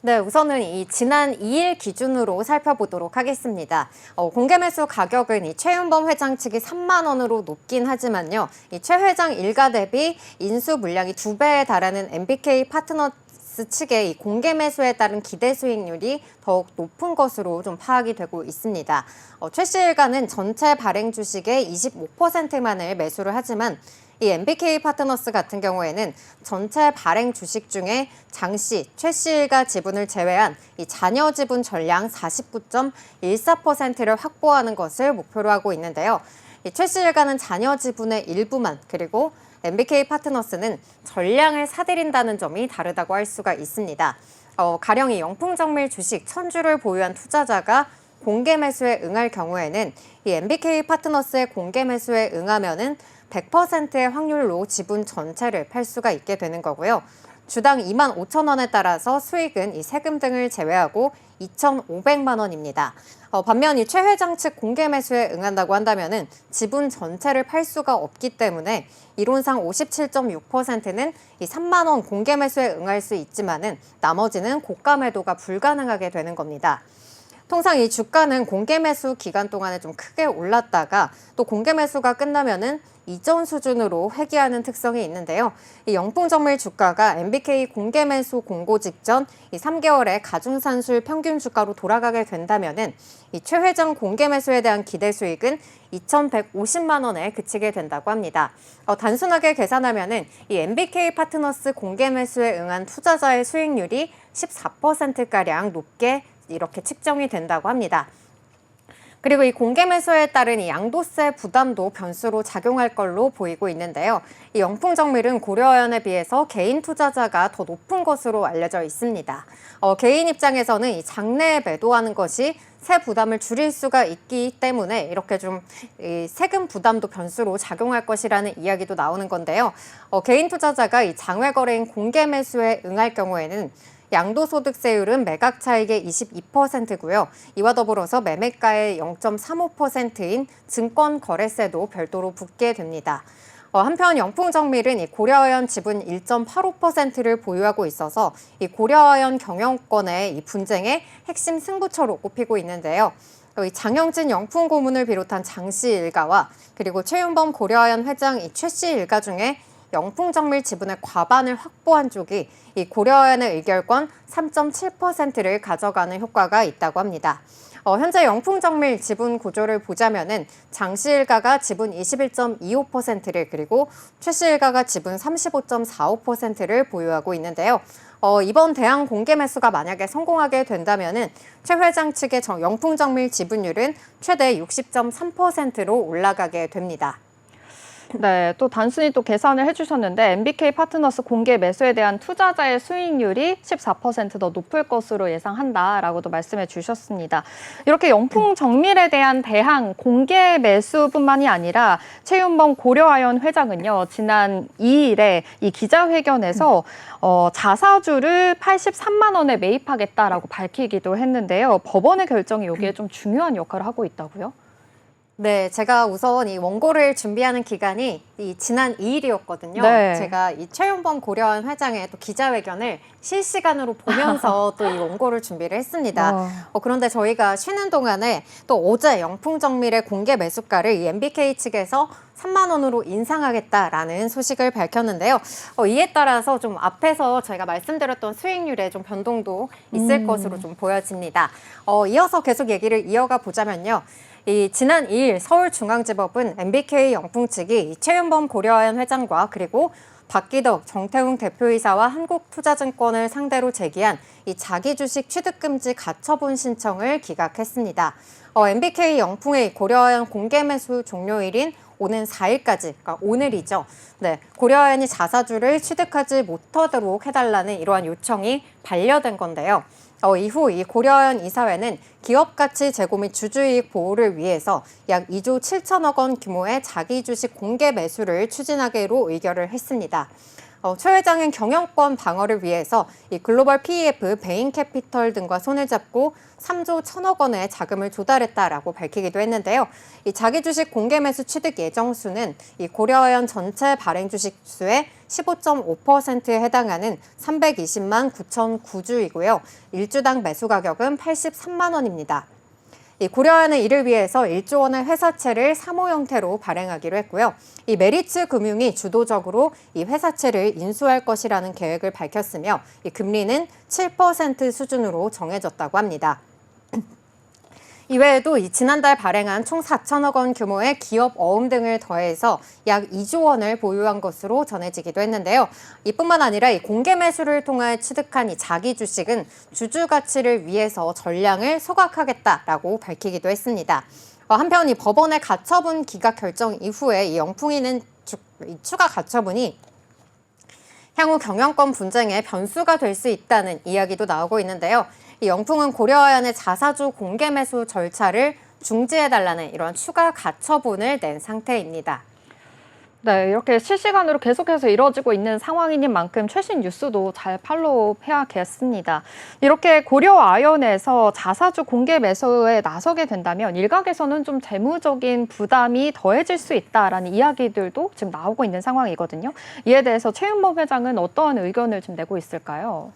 네, 우선은 이 지난 2일 기준으로 살펴보도록 하겠습니다. 공개 매수 가격은 이 최윤범 회장 측이 3만 원으로 높긴 하지만요. 이 최 회장 일가 대비 인수 물량이 2배에 달하는 MBK 파트너스 측의 이 공개 매수에 따른 기대 수익률이 더욱 높은 것으로 좀 파악이 되고 있습니다. 최 씨 일가는 전체 발행 주식의 25%만을 매수를 하지만 이 MBK 파트너스 같은 경우에는 전체 발행 주식 중에 장 씨, 최 씨 일가 지분을 제외한 이 잔여 지분 전량 49.14%를 확보하는 것을 목표로 하고 있는데요. 이 최 씨 일가는 잔여 지분의 일부만, 그리고 MBK 파트너스는 전량을 사들인다는 점이 다르다고 할 수가 있습니다. 가령 이 영풍정밀 주식 1,000주를 보유한 투자자가 공개 매수에 응할 경우에는 이 MBK 파트너스의 공개 매수에 응하면은 100%의 확률로 지분 전체를 팔 수가 있게 되는 거고요. 주당 2만 5천 원에 따라서 수익은 이 세금 등을 제외하고 2,500만 원입니다. 반면 이 최 회장 측 공개 매수에 응한다고 한다면은 지분 전체를 팔 수가 없기 때문에 이론상 57.6%는 이 3만 원 공개 매수에 응할 수 있지만은 나머지는 고가 매도가 불가능하게 되는 겁니다. 통상 이 주가는 공개 매수 기간 동안에 좀 크게 올랐다가 또 공개 매수가 끝나면은 이전 수준으로 회귀하는 특성이 있는데요. 이 영풍정밀 주가가 MBK 공개 매수 공고 직전 이 3개월의 가중산술 평균 주가로 돌아가게 된다면은 이 최 회장 공개 매수에 대한 기대 수익은 2,150만 원에 그치게 된다고 합니다. 단순하게 계산하면은 이 MBK 파트너스 공개 매수에 응한 투자자의 수익률이 14%가량 높게 이렇게 측정이 된다고 합니다. 그리고 이 공개 매수에 따른 이 양도세 부담도 변수로 작용할 걸로 보이고 있는데요. 이 영풍정밀은 고려아연에 비해서 개인 투자자가 더 높은 것으로 알려져 있습니다. 개인 입장에서는 이 장내에 매도하는 것이 세 부담을 줄일 수가 있기 때문에 이렇게 좀 이 세금 부담도 변수로 작용할 것이라는 이야기도 나오는 건데요. 개인 투자자가 이 장외 거래인 공개 매수에 응할 경우에는 양도소득세율은 매각 차익의 22%고요. 이와 더불어서 매매가의 0.35%인 증권거래세도 별도로 붙게 됩니다. 한편 영풍정밀은 이 고려아연 지분 1.85%를 보유하고 있어서 이 고려아연 경영권의 이 분쟁의 핵심 승부처로 꼽히고 있는데요. 이 장영진 영풍 고문을 비롯한 장 씨 일가와 그리고 최윤범 고려아연 회장 이 최 씨 일가 중에 영풍정밀 지분의 과반을 확보한 쪽이 이 고려아연의 의결권 3.7%를 가져가는 효과가 있다고 합니다. 현재 영풍정밀 지분 구조를 보자면은 장 씨 일가가 지분 21.25%를 그리고 최 씨 일가가 지분 35.45%를 보유하고 있는데요. 이번 대항 공개 매수가 만약에 성공하게 된다면은 최 회장 측의 영풍정밀 지분율은 최대 60.3%로 올라가게 됩니다. 네, 또 단순히 또 계산을 해주셨는데 MBK 파트너스 공개 매수에 대한 투자자의 수익률이 14%더 높을 것으로 예상한다라고도 말씀해 주셨습니다. 이렇게 영풍 정밀에 대한 대항 공개 매수뿐만이 아니라 최윤범 고려아연 회장은요, 지난 2일에 이 기자회견에서 자사주를 83만 원에 매입하겠다라고 밝히기도 했는데요. 법원의 결정이 여기에 좀 중요한 역할을 하고 있다고요? 네, 제가 우선 이 원고를 준비하는 기간이 이 지난 2일이었거든요. 네. 제가 이 최윤범 고려한 회장의 또 기자회견을 실시간으로 보면서 또 이 원고를 준비를 했습니다. 그런데 저희가 쉬는 동안에 또 어제 영풍정밀의 공개 매수가를 이 MBK 측에서 3만 원으로 인상하겠다라는 소식을 밝혔는데요. 이에 따라서 좀 앞에서 저희가 말씀드렸던 수익률에 좀 변동도 있을 것으로 좀 보여집니다. 이어서 계속 얘기를 이어가 보자면요. 이 지난 2일 서울중앙지법은 MBK 영풍 측이 최윤범 고려아연 회장과 그리고 박기덕, 정태웅 대표이사와 한국투자증권을 상대로 제기한 이 자기주식 취득금지 가처분 신청을 기각했습니다. MBK 영풍의 고려아연 공개매수 종료일인 오는 4일까지, 그러니까 오늘이죠. 네, 고려아연이 자사주를 취득하지 못하도록 해달라는 이러한 요청이 반려된 건데요. 이후 이 고려아연 이사회는 기업가치 제고 및 주주이익 보호를 위해서 약 2조 7천억 원 규모의 자기 주식 공개 매수를 추진하기로 의결을 했습니다. 최 회장은 경영권 방어를 위해서 이 글로벌 PEF, 베인캐피털 등과 손을 잡고 3조 1천억 원의 자금을 조달했다라고 밝히기도 했는데요. 이 자기 주식 공개 매수 취득 예정수는 이 고려아연 전체 발행 주식 수의 15.5%에 해당하는 320만 9,009주이고요. 1주당 매수 가격은 83만 원입니다. 이 고려아연은 이를 위해서 1조 원의 회사채를 사모 형태로 발행하기로 했고요. 이 메리츠 금융이 주도적으로 이 회사채를 인수할 것이라는 계획을 밝혔으며 이 금리는 7% 수준으로 정해졌다고 합니다. 이외에도 이 지난달 발행한 총 4천억 원 규모의 기업 어음 등을 더해서 약 2조 원을 보유한 것으로 전해지기도 했는데요. 이뿐만 아니라 이 공개 매수를 통해 취득한 이 자기 주식은 주주 가치를 위해서 전량을 소각하겠다라고 밝히기도 했습니다. 한편 이 법원의 가처분 기각 결정 이후에 이 영풍이는 이 추가 가처분이 향후 경영권 분쟁의 변수가 될 수 있다는 이야기도 나오고 있는데요. 이 영풍은 고려아연의 자사주 공개 매수 절차를 중지해달라는 이런 추가 가처분을 낸 상태입니다. 네, 이렇게 실시간으로 계속해서 이뤄지고 있는 상황인 만큼 최신 뉴스도 잘 팔로우해야겠습니다. 이렇게 고려아연에서 자사주 공개 매수에 나서게 된다면 일각에서는 좀 재무적인 부담이 더해질 수 있다라는 이야기들도 지금 나오고 있는 상황이거든요. 이에 대해서 최윤범 회장은 어떠한 의견을 지금 내고 있을까요?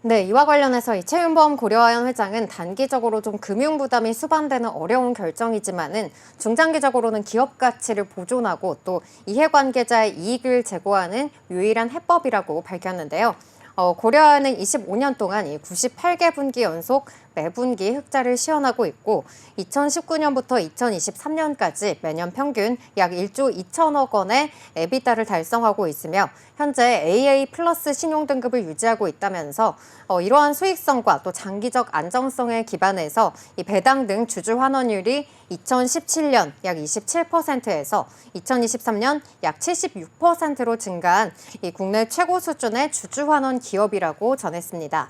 네, 이와 관련해서 이 최윤범 고려아연 회장은 단기적으로 좀 금융 부담이 수반되는 어려운 결정이지만은 중장기적으로는 기업 가치를 보존하고 또 이해관계자의 이익을 제고하는 유일한 해법이라고 밝혔는데요. 고려아연은 25년 동안 이 98개 분기 연속 매분기 흑자를 시현하고 있고 2019년부터 2023년까지 매년 평균 약 1조 2천억 원의 에비타를 달성하고 있으며 현재 AA 플러스 신용등급을 유지하고 있다면서 이러한 수익성과 또 장기적 안정성에 기반해서 이 배당 등 주주 환원율이 2017년 약 27%에서 2023년 약 76%로 증가한 이 국내 최고 수준의 주주 환원 기업이라고 전했습니다.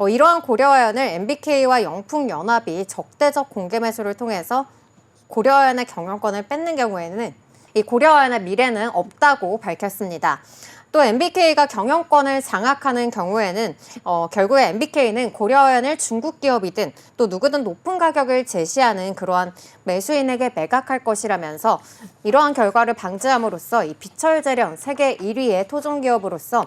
이러한 고려아연을 MBK와 영풍연합이 적대적 공개 매수를 통해서 고려아연의 경영권을 뺏는 경우에는 이 고려아연의 미래는 없다고 밝혔습니다. 또 MBK가 경영권을 장악하는 경우에는 결국에 MBK는 고려아연을 중국 기업이든 또 누구든 높은 가격을 제시하는 그러한 매수인에게 매각할 것이라면서 이러한 결과를 방지함으로써 이 비철재련 세계 1위의 토종 기업으로서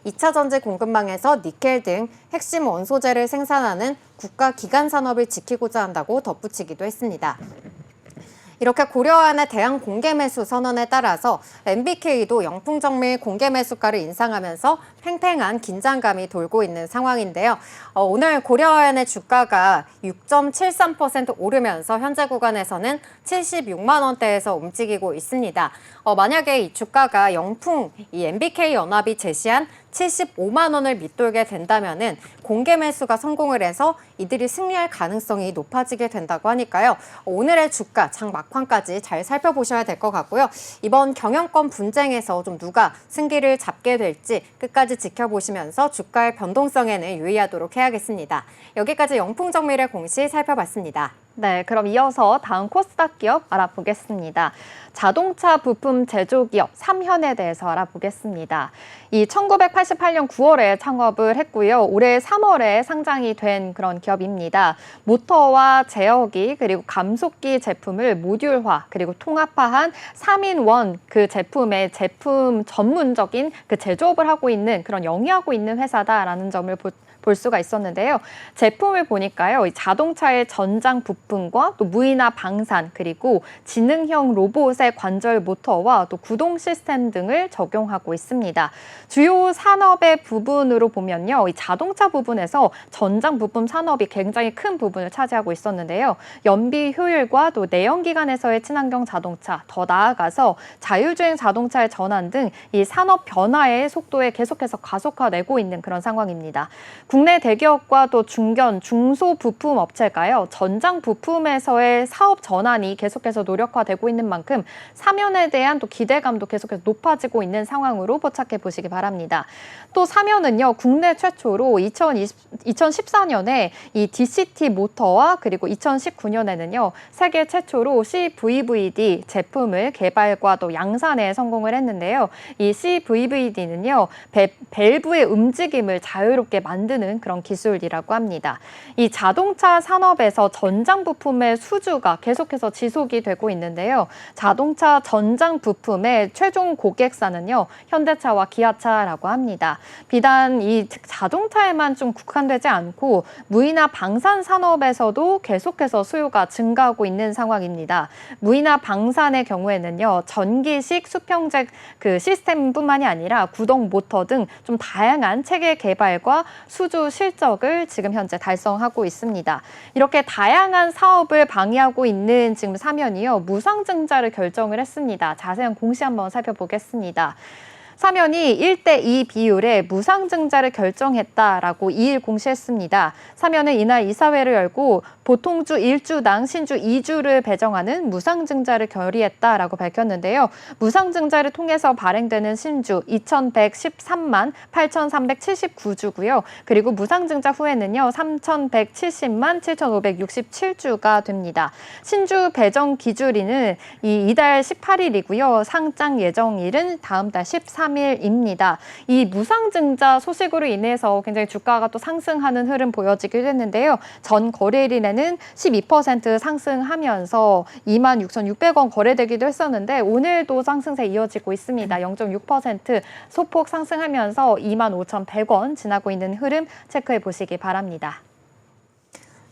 2차 전지 공급망에서 니켈 등 핵심 원소재를 생산하는 국가 기간 산업을 지키고자 한다고 덧붙이기도 했습니다. 이렇게 고려아연의 대항 공개 매수 선언에 따라서 MBK도 영풍정밀 공개 매수가를 인상하면서 팽팽한 긴장감이 돌고 있는 상황인데요. 오늘 고려아연의 주가가 6.73% 오르면서 현재 구간에서는 76만 원대에서 움직이고 있습니다. 만약에 이 주가가 영풍, 이 MBK 연합이 제시한 75만 원을 밑돌게 된다면은 공개 매수가 성공을 해서 이들이 승리할 가능성이 높아지게 된다고 하니까요. 오늘의 주가 장 막판까지 잘 살펴보셔야 될 것 같고요. 이번 경영권 분쟁에서 좀 누가 승기를 잡게 될지 끝까지 지켜보시면서 주가의 변동성에는 유의하도록 해야겠습니다. 여기까지 영풍정밀의 공시 살펴봤습니다. 네, 그럼 이어서 다음 코스닥 기업 알아보겠습니다. 자동차 부품 제조기업 삼현에 대해서 알아보겠습니다. 이 1988년 9월에 창업을 했고요. 올해 3월에 상장이 된 그런 기업입니다. 모터와 제어기 그리고 감속기 제품을 모듈화 그리고 통합화한 3인1 그 제품의 제품 전문적인 그 제조업을 하고 있는 그런 영위하고 있는 회사다라는 점을 볼 수가 있었는데요. 제품을 보니까요. 이 자동차의 전장 부품과 또 무인화 방산 그리고 지능형 로봇의 관절 모터와 또 구동 시스템 등을 적용하고 있습니다. 주요 산업의 부분으로 보면요. 이 자동차 부분에서 전장 부품 산업이 굉장히 큰 부분을 차지하고 있었는데요. 연비 효율과 또 내연기관에서의 친환경 자동차, 더 나아가서 자율주행 자동차의 전환 등 이 산업 변화의 속도에 계속해서 가속화되고 있는 그런 상황입니다. 국내 대기업과 또 중견, 중소 부품 업체가요. 전장 부품에서의 사업 전환이 계속해서 노력화되고 있는 만큼 삼현에 대한 또 기대감도 계속해서 높아지고 있는 상황으로 포착해 보시기 바랍니다. 또 삼현은요. 국내 최초로 2014년에 이 DCT 모터와 그리고 2019년에는요. 세계 최초로 CVVD 제품을 개발과 또 양산에 성공을 했는데요. 이 CVVD는요. 밸브의 움직임을 자유롭게 만드는 그런 기술이라고 합니다. 이 자동차 산업에서 전장 부품의 수주가 계속해서 지속이 되고 있는데요. 자동차 전장 부품의 최종 고객사는요. 현대차와 기아차라고 합니다. 비단 이 자동차에만 좀 국한되지 않고 무인화 방산 산업에서도 계속해서 수요가 증가하고 있는 상황입니다. 무인화 방산의 경우에는요. 전기식 수평제 그 시스템뿐만이 아니라 구동 모터 등 좀 다양한 체계 개발과 수주 실적을 지금 현재 달성하고 있습니다. 이렇게 다양한 사업을 방해하고 있는 지금 삼현이요. 무상증자를 결정을 했습니다. 자세한 공시 한번 살펴보겠습니다. 삼현이 1대2 비율의 무상증자를 결정했다라고 2일 공시했습니다. 삼현은 이날 이사회를 열고 보통주 1주당 신주 2주를 배정하는 무상증자를 결의했다라고 밝혔는데요. 무상증자를 통해서 발행되는 신주 2,113만 8,379주고요. 그리고 무상증자 후에는요. 3,170만 7,567주가 됩니다. 신주 배정 기준일은 이달 18일이고요. 상장 예정일은 다음 달 13일입니다. 이 무상증자 소식으로 인해서 굉장히 주가가 또 상승하는 흐름 보여지기도 했는데요. 전 거래일에는 12% 상승하면서 26,600원 거래되기도 했었는데 오늘도 상승세 이어지고 있습니다. 0.6% 소폭 상승하면서 25,100원 지나고 있는 흐름 체크해 보시기 바랍니다.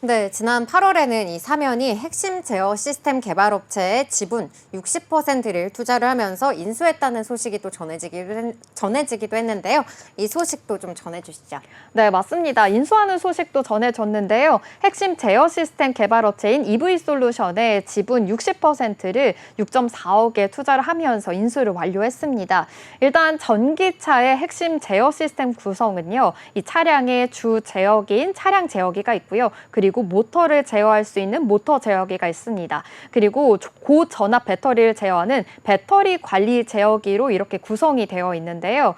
네, 지난 8월에는 이 삼현이 핵심 제어 시스템 개발업체의 지분 60%를 투자를 하면서 인수했다는 소식이 또 전해지기도 했는데요. 이 소식도 좀 전해주시죠. 네, 맞습니다. 인수하는 소식도 전해졌는데요. 핵심 제어 시스템 개발업체인 EV솔루션의 지분 60%를 6.4억에 투자를 하면서 인수를 완료했습니다. 일단 전기차의 핵심 제어 시스템 구성은요. 이 차량의 주 제어기인 차량 제어기가 있고요. 그리고 모터를 제어할 수 있는 모터 제어기가 있습니다. 그리고 고전압 배터리를 제어하는 배터리 관리 제어기로 이렇게 구성이 되어 있는데요.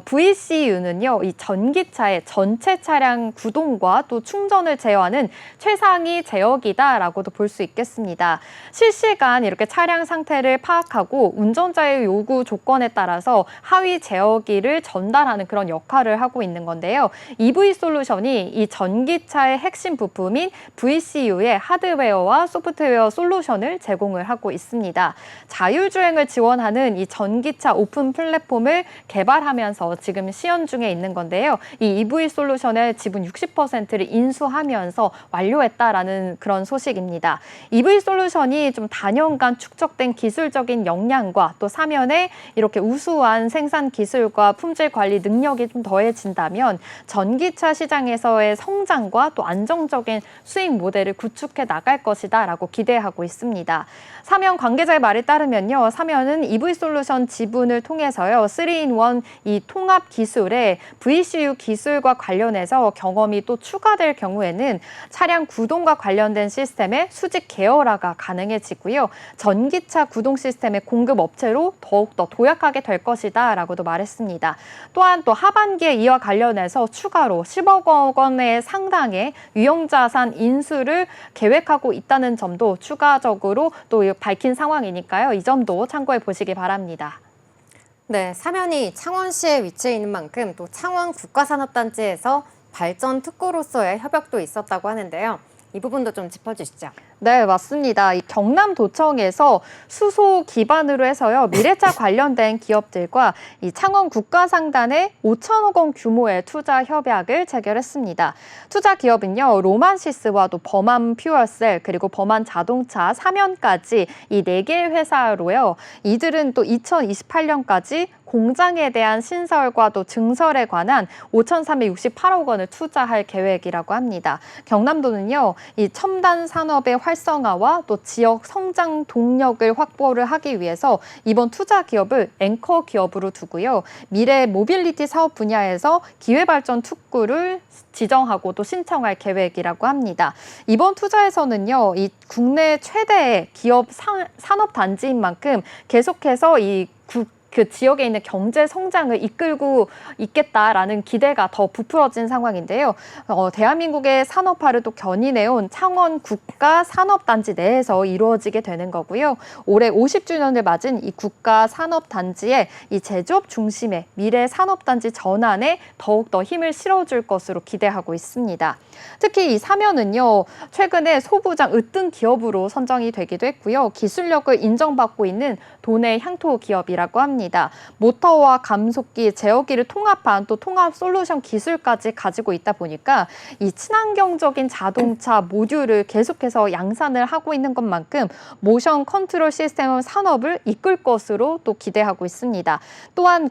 VCU는요, 이 전기차의 전체 차량 구동과 또 충전을 제어하는 최상위 제어기다라고도 볼 수 있겠습니다. 실시간 이렇게 차량 상태를 파악하고 운전자의 요구 조건에 따라서 하위 제어기를 전달하는 그런 역할을 하고 있는 건데요. EV솔루션이 이 전기차의 핵심 부품인 VCU의 하드웨어와 소프트웨어 솔루션을 제공을 하고 있습니다. 자율주행을 지원하는 이 전기차 오픈 플랫폼을 개발하면서 지금 시연 중에 있는 건데요. 이 EV솔루션의 지분 60%를 인수하면서 완료했다라는 그런 소식입니다. EV솔루션이 좀 단연간 축적된 기술적인 역량과 또 삼현의 이렇게 우수한 생산 기술과 품질 관리 능력이 좀 더해진다면 전기차 시장에서의 성장과 또 안정적인 있는 수익 모델을 구축해 나갈 것이다라고 기대하고 있습니다. 사면 관계자의 말에 따르면요, 사면은 EV솔루션 지분을 통해서요, 3-in-1 이 통합 기술에 VCU 기술과 관련해서 경험이 또 추가될 경우에는 차량 구동과 관련된 시스템의 수직 계열화가 가능해지고요, 전기차 구동 시스템의 공급 업체로 더욱더 도약하게 될 것이다라고도 말했습니다. 또한 또 하반기에 이와 관련해서 추가로 10억 원의 상당의 유형자산 인수를 계획하고 있다는 점도 추가적으로 또 밝힌 상황이니까요. 이 점도 참고해 보시기 바랍니다. 네, 사면이 창원시에 위치해 있는 만큼 또 창원 국가산업단지에서 발전 특구로서의 협약도 있었다고 하는데요. 이 부분도 좀 짚어주시죠. 네, 맞습니다. 이 경남도청에서 수소 기반으로 해서요, 미래차 관련된 기업들과 이 창원 국가상단에 5천억 원 규모의 투자 협약을 체결했습니다. 투자 기업은요, 로만시스와 또 범한 퓨얼셀 그리고 범한 자동차, 사면까지 이 4개의 회사로요. 이들은 또 2028년까지 공장에 대한 신설과 또 증설에 관한 5,368억 원을 투자할 계획이라고 합니다. 경남도는요, 이 첨단 산업의 활성화와 또 지역 성장 동력을 확보를 하기 위해서 이번 투자 기업을 앵커 기업으로 두고요, 미래 모빌리티 사업 분야에서 기회발전 특구를 지정하고 또 신청할 계획이라고 합니다. 이번 투자에서는요, 이 국내 최대의 기업 산업 단지인 만큼 계속해서 그 지역에 있는 경제 성장을 이끌고 있겠다라는 기대가 더 부풀어진 상황인데요. 대한민국의 산업화를 또 견인해온 창원 국가 산업단지 내에서 이루어지게 되는 거고요. 올해 50주년을 맞은 이 국가 산업단지의 이 제조업 중심의 미래 산업단지 전환에 더욱더 힘을 실어줄 것으로 기대하고 있습니다. 특히 이 사면은요, 최근에 소부장 으뜸 기업으로 선정이 되기도 했고요. 기술력을 인정받고 있는 도내 향토 기업이라고 합니다. 모터와 감속기, 제어기를 통합한 또 통합 솔루션 기술까지 가지고 있다 보니까 이 친환경적인 자동차 모듈을 계속해서 양산을 하고 있는 것만큼 모션 컨트롤 시스템 산업을 이끌 것으로 또 기대하고 있습니다. 또한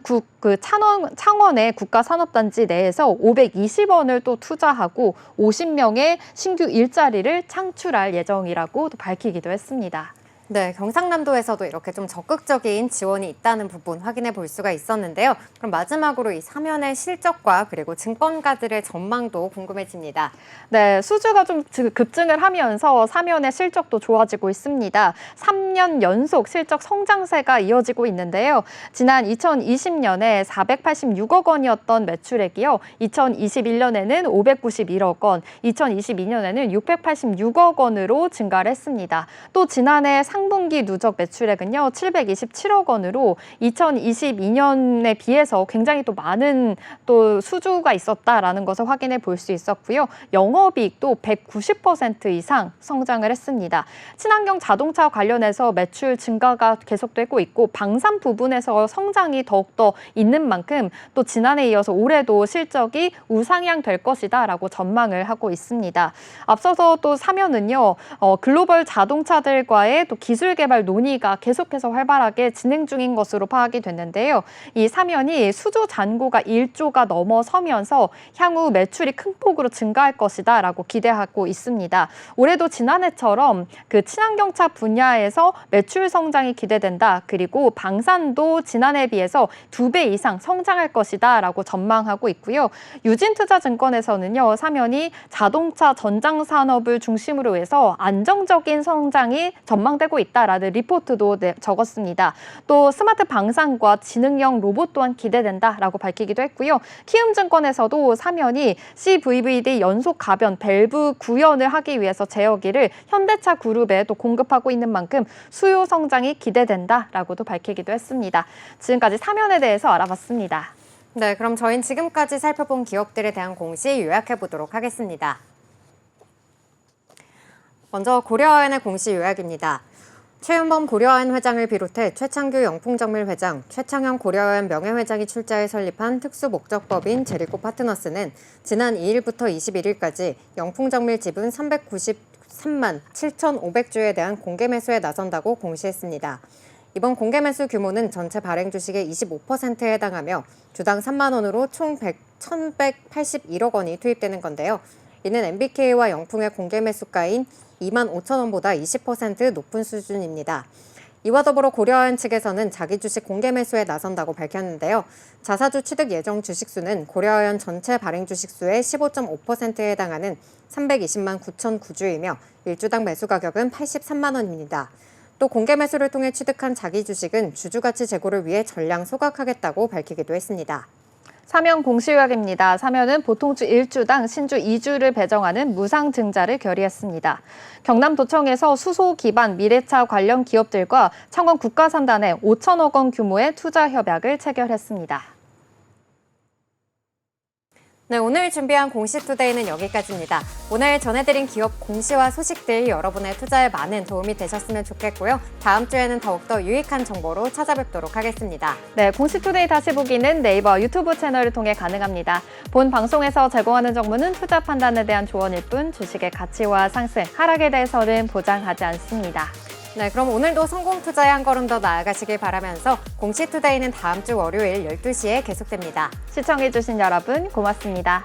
창원의 국가산업단지 내에서 520원을 또 투자하고 50명의 신규 일자리를 창출할 예정이라고 또 밝히기도 했습니다. 네, 경상남도에서도 이렇게 좀 적극적인 지원이 있다는 부분 확인해 볼 수가 있었는데요. 그럼 마지막으로 이 사면의 실적과 그리고 증권가들의 전망도 궁금해집니다. 네, 수주가 좀 급증을 하면서 사면의 실적도 좋아지고 있습니다. 3년 연속 실적 성장세가 이어지고 있는데요. 지난 2020년에 486억 원이었던 매출액이요, 2021년에는 591억 원, 2022년에는 686억 원으로 증가를 했습니다. 또 지난해 상분기 누적 매출액은요, 727억 원으로 2022년에 비해서 굉장히 또 많은 또 수주가 있었다라는 것을 확인해 볼 수 있었고요. 영업이익도 190% 이상 성장을 했습니다. 친환경 자동차 관련해서 매출 증가가 계속되고 있고 방산 부분에서 성장이 더욱더 있는 만큼 또 지난해에 이어서 올해도 실적이 우상향 될 것이다라고 전망을 하고 있습니다. 앞서서 또 사면은요, 글로벌 자동차들과의 또 기술 개발 논의가 계속해서 활발하게 진행 중인 것으로 파악이 됐는데요. 이 사면이 수주 잔고가 1조가 넘어서면서 향후 매출이 큰 폭으로 증가할 것이다라고 기대하고 있습니다. 올해도 지난해처럼 그 친환경차 분야에서 매출 성장이 기대된다. 그리고 방산도 지난해에 비해서 2배 이상 성장할 것이다라고 전망하고 있고요. 유진투자증권에서는요, 사면이 자동차 전장 산업을 중심으로 해서 안정적인 성장이 전망되고 있다라는 리포트도 적었습니다. 또 스마트 방산과 지능형 로봇 또한 기대된다라고 밝히기도 했고요. 키움증권에서도 사면이 CVVD 연속 가변 밸브 구현을 하기 위해서 제어기를 현대차 그룹에 또 공급하고 있는 만큼 수요 성장이 기대된다라고도 밝히기도 했습니다. 지금까지 사면에 대해서 알아봤습니다. 네, 그럼 저희는 지금까지 살펴본 기업들에 대한 공시 요약해 보도록 하겠습니다. 먼저 고려아연의 공시 요약입니다. 최윤범 고려아연 회장을 비롯해 최창규 영풍정밀 회장, 최창현 고려아연 명예회장이 출자해 설립한 특수목적법인 제리코 파트너스는 지난 2일부터 21일까지 영풍정밀 지분 393만 7,500주에 대한 공개 매수에 나선다고 공시했습니다. 이번 공개 매수 규모는 전체 발행 주식의 25%에 해당하며 주당 3만 원으로 총 1,181억 원이 투입되는 건데요. 이는 MBK와 영풍의 공개 매수가인 25,000원보다 20% 높은 수준입니다. 이와 더불어 고려아연 측에서는 자기 주식 공개 매수에 나선다고 밝혔는데요. 자사주 취득 예정 주식수는 고려아연 전체 발행 주식수의 15.5%에 해당하는 320만 9,009주이며 일주당 매수 가격은 83만 원입니다. 또 공개 매수를 통해 취득한 자기 주식은 주주가치 제고를 위해 전량 소각하겠다고 밝히기도 했습니다. 사면 공시효약입니다. 사면은 보통주 1주당 신주 2주를 배정하는 무상증자를 결의했습니다. 경남도청에서 수소 기반 미래차 관련 기업들과 창원 국가산단에 5천억 원 규모의 투자 협약을 체결했습니다. 네, 오늘 준비한 공시투데이는 여기까지입니다. 오늘 전해드린 기업 공시와 소식들 여러분의 투자에 많은 도움이 되셨으면 좋겠고요. 다음 주에는 더욱더 유익한 정보로 찾아뵙도록 하겠습니다. 네, 공시투데이 다시 보기는 네이버 유튜브 채널을 통해 가능합니다. 본 방송에서 제공하는 정보는 투자 판단에 대한 조언일 뿐 주식의 가치와 상승, 하락에 대해서는 보장하지 않습니다. 네, 그럼 오늘도 성공 투자에 한 걸음 더 나아가시길 바라면서 공시투데이는 다음 주 월요일 12시에 계속됩니다. 시청해주신 여러분 고맙습니다.